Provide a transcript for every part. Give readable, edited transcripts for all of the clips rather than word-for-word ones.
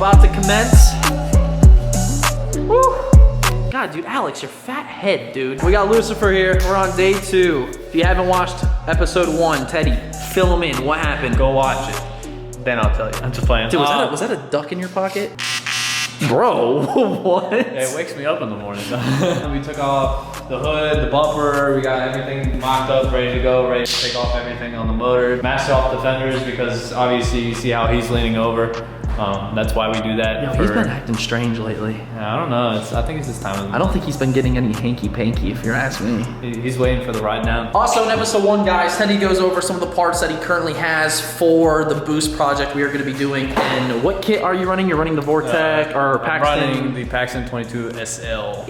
about to commence. Woo. God, dude, Alex, your fat head, dude. We got Lucifer here. We're on day 2. If you haven't watched episode 1, Teddy, fill him in. What happened? Go watch it. Then I'll tell you. I'm just playing. Dude, was that a duck in your pocket? Bro, what? Yeah, it wakes me up in the morning. We took off the hood, the bumper, we got everything mocked up, ready to go, ready to take off everything on the motor. Masked off the fenders because obviously you see how he's leaning over. That's why we do that. Yo, he's been acting strange lately. I don't know, I think it's his time. I don't think he's been getting any hanky-panky, if you're asking me. He's waiting for the ride down. Also in episode 1, guys, Teddy goes over some of the parts that he currently has for the boost project we are gonna be doing. And what kit are you running? You're running the Vortec or Paxton? I'm running the Paxton 22 SL.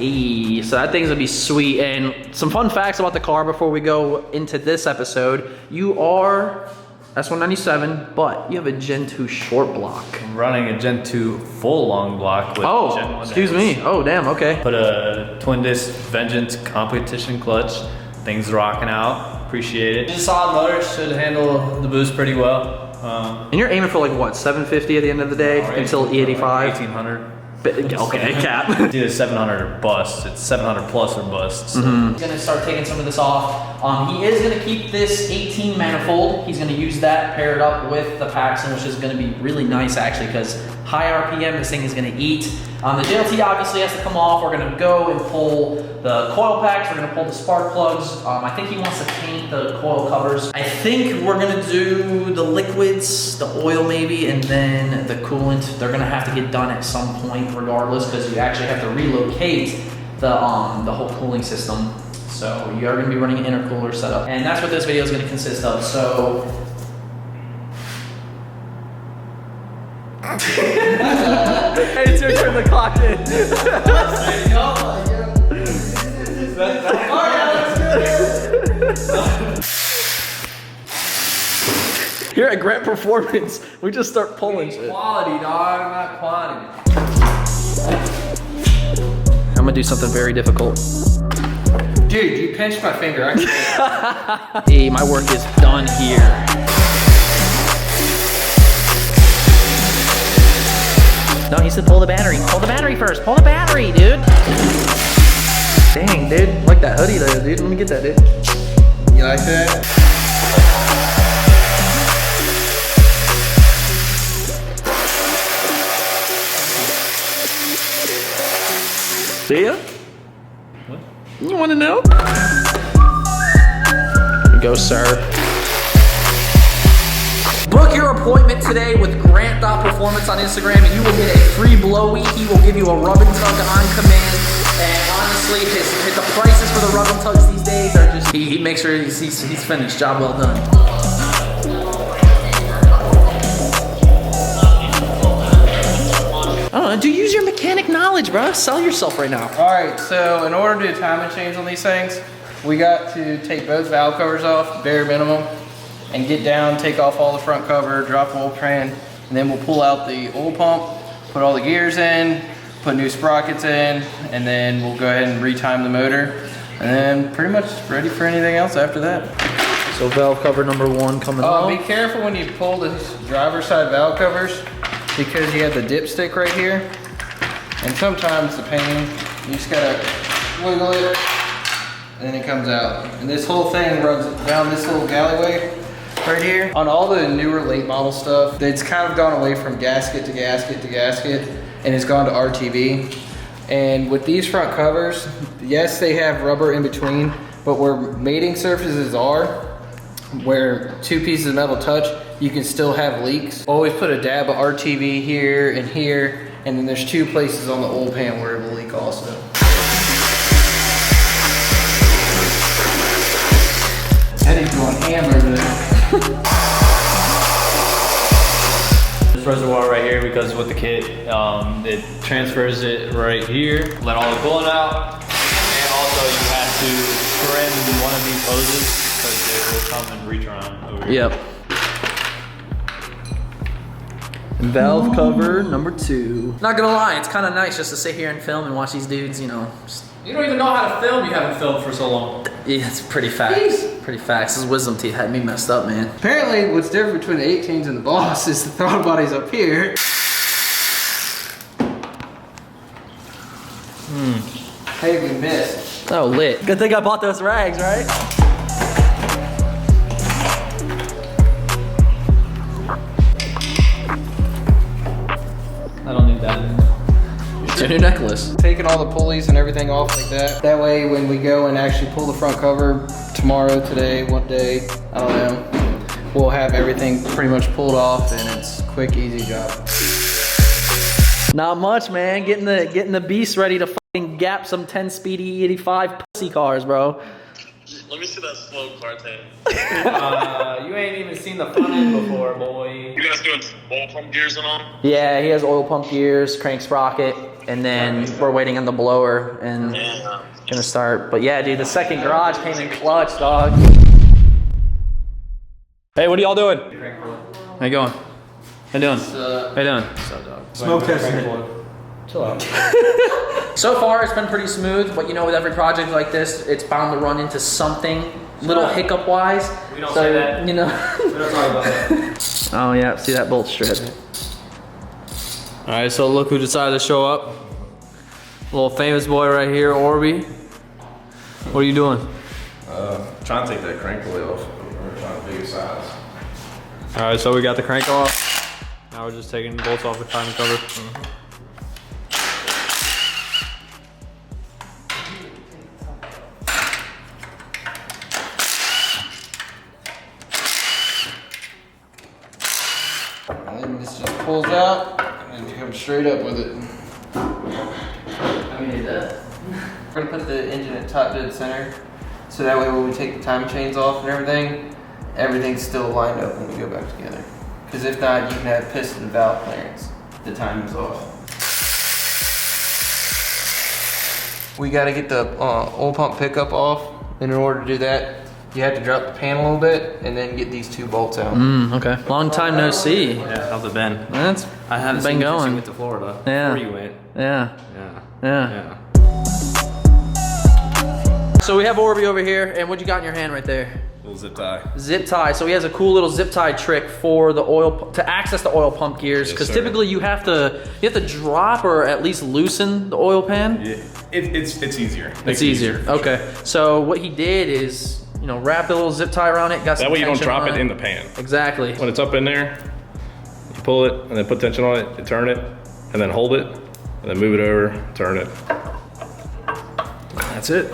So that thing's gonna be sweet. And some fun facts about the car before we go into this episode. You are S197, but you have a Gen 2 short block. I'm running a Gen 2 full long block with Gen 1 excuse me. Oh, damn, okay. Put a twin disc Vengeance competition clutch. Things rocking out, appreciate it. Just solid motor, should handle the boost pretty well. And you're aiming for like what, 750 at the end of the day until E85? 1800. Okay, cap. It's either 700 or bust. It's 700 plus or bust. So. He's gonna start taking some of this off. He is gonna keep this 18 manifold. He's gonna use that paired up with the Paxton, which is gonna be really nice actually, because high RPM, this thing is gonna eat. The JLT obviously has to come off. We're gonna go and pull the coil packs. We're gonna pull the spark plugs. I think he wants to paint the coil covers. I think we're gonna do the liquids, the oil maybe, and then the coolant. They're gonna have to get done at some point regardless, because you actually have to relocate the whole cooling system. So you are gonna be running an intercooler setup. And that's what this video is gonna consist of. So hey, it's your turn to clock in. Here at Grant Performance, we just start pulling shit. Quality, dog, not quantity. I'm gonna do something very difficult. Dude, you pinched my finger. Hey, my work is done here. No, he said pull the battery. Pull the battery first. Pull the battery, dude. Dang, dude. Like that hoodie though, dude. Let me get that, dude. You like that? See ya? What? You wanna know? Here you go, sir. Book your appointment today with Grant.Performance on Instagram and you will get a free blowy. He will give you a rub and tug on command. And honestly, the prices for the rub and tugs these days are just, he makes sure he's finished. Job well done. I don't know, dude, use your mechanic knowledge, bro. Sell yourself right now. All right, so in order to do time and change on these things, we got to take both valve covers off, bare minimum, and get down, take off all the front cover, drop the oil pan, and then we'll pull out the oil pump, put all the gears in, put new sprockets in, and then we'll go ahead and retime the motor, and then pretty much ready for anything else after that. So valve cover number 1 coming off. Be careful when you pull the driver's side valve covers, because you have the dipstick right here, and sometimes the pain, you just gotta wiggle it, and then it comes out. And this whole thing runs down this little alleyway right here. On all the newer late model stuff, it's kind of gone away from gasket to gasket to gasket, and it's gone to RTV. And with these front covers, yes, they have rubber in between, but where mating surfaces are, where 2 pieces of metal touch, you can still have leaks. Always put a dab of RTV here, and then there's 2 places on the oil pan where it will leak also. Eddie's going hammer today. This reservoir right here, because with the kit, it transfers it right here. Let all the coolant out, and also you have to trim one of these hoses because it will come and reach around over here. Yep. Valve cover number 2. Not gonna lie, it's kind of nice just to sit here and film and watch these dudes, you know. You don't even know how to film. You haven't filmed for so long. Yeah, it's pretty facts. Pretty facts. This wisdom teeth had me messed up, man. Apparently, what's different between the 18s and the Boss is the throttle body's up here. Hey, we missed. Oh, lit. Good thing I bought those rags, right? I don't need that. It's your new necklace. Taking all the pulleys and everything off like that. That way when we go and actually pull the front cover tomorrow, today, one day, I don't know, we'll have everything pretty much pulled off and it's a quick, easy job. Not much, man. Getting the beast ready to fucking gap some 10-speed E85 pussy cars, bro. Let me see that slow car tank. You ain't even seen the front end before, boy. You guys doing oil pump gears and all? Yeah, he has oil pump gears, crank sprocket, and then we're waiting on the blower and gonna start. But yeah, dude, the second garage came in clutch, dog. Hey, what are y'all doing? How you going? How you doing? How you doing? Smoke testing. Chill out. So far, it's been pretty smooth, but you know, with every project like this, it's bound to run into something, little hiccup-wise. We don't say that. You know. We don't talk about that. Oh yeah, see that bolt strip. All right, so look who decided to show up. Little famous boy right here, Orby. What are you doing? Trying to take that crank pulley off. We're trying to figure size. All right, so we got the crank off. Now we're just taking bolts off the timing cover. And then this just pulls out and you come straight up with it. We're gonna put the engine at top dead center, so that way when we take the time chains off and everything, everything's still lined up when we go back together. Because if not, you can have piston and valve clearance. The timing's off. We gotta get the oil pump pickup off, and in order to do that, you have to drop the pan a little bit and then get these two bolts out. Okay. Long time no see. Yeah, how's it been? That's I haven't been seen you since going. you went to Florida. Yeah. Before you went. Yeah. Yeah. Yeah. So we have Orby over here, and what you got in your hand right there? Little zip tie. Zip tie. So he has a cool little zip tie trick for the oil to access the oil pump gears, because sir. typically you have to drop or at least loosen the oil pan. Yeah, it's easier. It's easier. Okay. So what he did is, you know, wrap the little zip tie around it. Got some That way you don't tension drop on it in the pan. Exactly. When it's up in there, you pull it and then put tension on it, you turn it, and then hold it, and then move it over, turn it. That's it.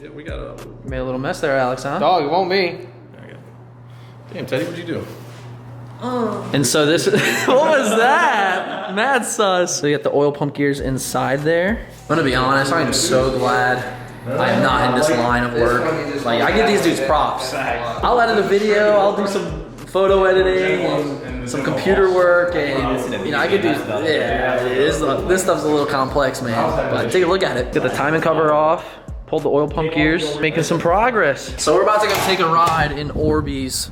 Yeah, we got a... Made a little mess there, Alex, huh? Dog, it won't be. Damn, Teddy, what'd you do? And so this, what was that? Mad sus. So you got the oil pump gears inside there. I'm gonna be honest, I am so glad I am not in this line of work. Like, I give these dudes props. I'll edit a video, I'll do some photo editing and some computer work, and you know, I could do, yeah, this stuff's a little complex, man. But take a look at it. Get the timing cover off. Pulled the oil pump gears, making some progress. So we're about to go take a ride in Orby's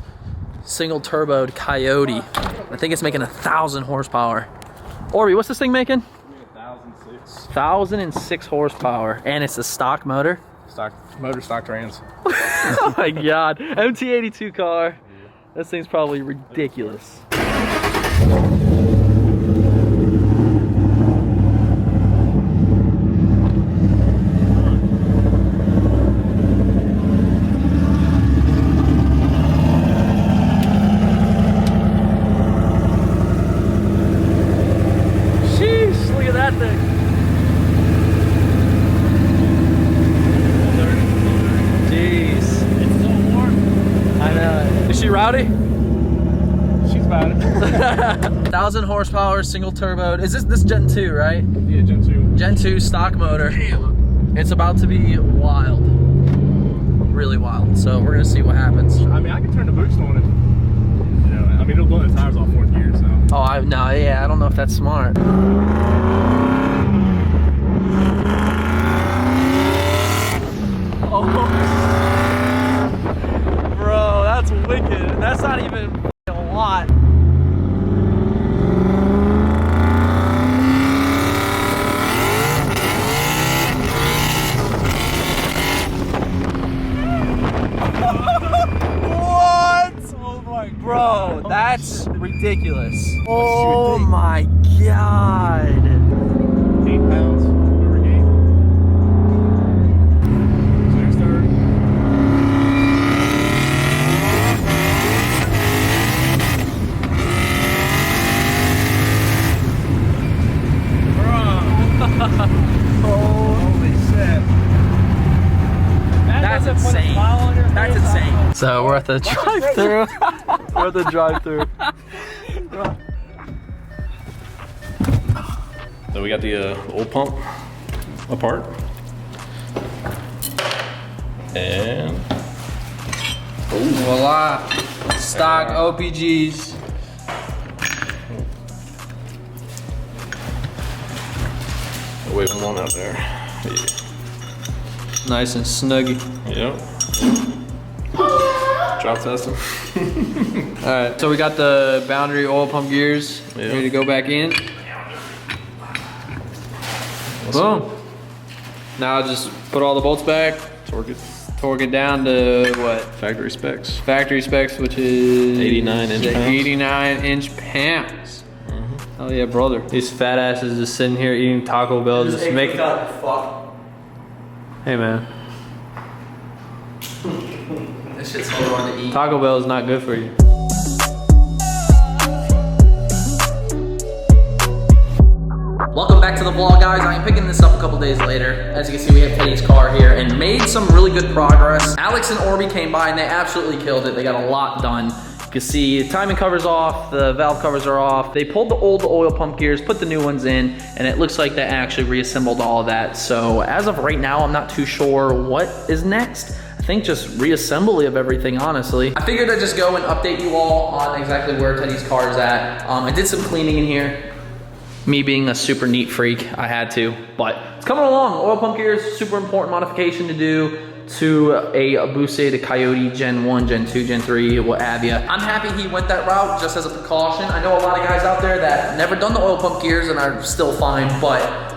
single turboed Coyote. I think it's making 1,000 horsepower. Orby, what's this thing making? 1,006. 1,006 horsepower, and it's a stock motor. Stock motor, stock trans. Oh my God, MT82 car. This thing's probably ridiculous. Rowdy? She's about it. 1,000 horsepower, single turbo. Is this Gen 2, right? Yeah, Gen 2. Gen 2 stock motor. It's about to be wild. Really wild. So we're gonna see what happens. I mean, I can turn the boost on it. You know, I mean, it'll blow the tires off 4th gear, so. Oh, I don't know if that's smart. Oh. Bro, that's wicked. And that's not even a lot. What? Oh my, bro, that's ridiculous. Oh my God. 8 pounds over game. we're at the drive-thru. We're at the drive-thru. So we got the oil pump apart. And Voila. Stock OPGs. wait one out there. Yeah. Nice and snuggy. Yep. Drop test them. Alright, so we got the boundary oil pump gears ready to go back in. Boom. Now just put all the bolts back. Torque it down to what? Factory specs. Factory specs, which is 89 inch pounds. 89 inch pounds. Oh yeah, brother. These fat asses just sitting here eating Taco Bell, just making. Hey man, This shit's so hard to eat. Taco Bell is not good for you. Welcome back to the vlog, guys. I am picking this up a couple days later. As you can see, we have Teddy's car here and made some really good progress. Alex and Orby came by and they absolutely killed it. They got a lot done. You can see the timing cover's off, the valve covers are off. They pulled the old oil pump gears, put the new ones in, and it looks like they actually reassembled all of that. So as of right now, I'm not too sure what is next. I think just reassembly of everything, honestly. I figured I'd just go and update you all on exactly where Teddy's car is at. I did some cleaning in here. Me being a super neat freak, I had to, but it's coming along. Oil pump gears, super important modification to do to a boosted Coyote Gen 1, Gen 2, Gen 3, what have you. I'm happy he went that route just as a precaution. I know a lot of guys out there that never done the oil pump gears and are still fine, but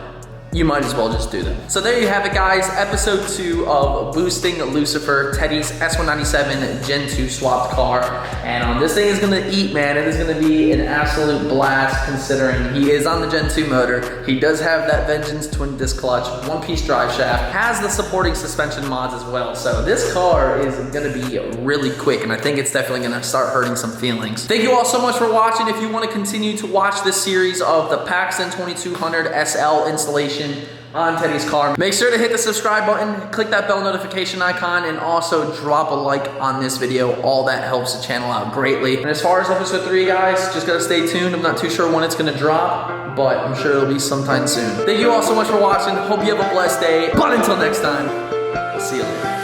you might as well just do them. So there you have it, guys. Episode 2 of Boosting Lucifer, Teddy's S197 Gen 2 swapped car. And this thing is gonna eat, man. It is gonna be an absolute blast considering he is on the Gen 2 motor. He does have that Vengeance twin disc clutch, one-piece drive shaft, has the supporting suspension mods as well. So this car is gonna be really quick, and I think it's definitely gonna start hurting some feelings. Thank you all so much for watching. If you wanna continue to watch this series of the Paxton 2200 SL installation on Teddy's car, make sure to hit the subscribe button, click that bell notification icon, and also drop a like on this video. All that helps the channel out greatly. And as far as episode 3, guys, just gotta stay tuned. I'm not too sure when it's gonna drop, but I'm sure it'll be sometime soon. Thank you all so much for watching. Hope you have a blessed day. But until next time, I'll see you later.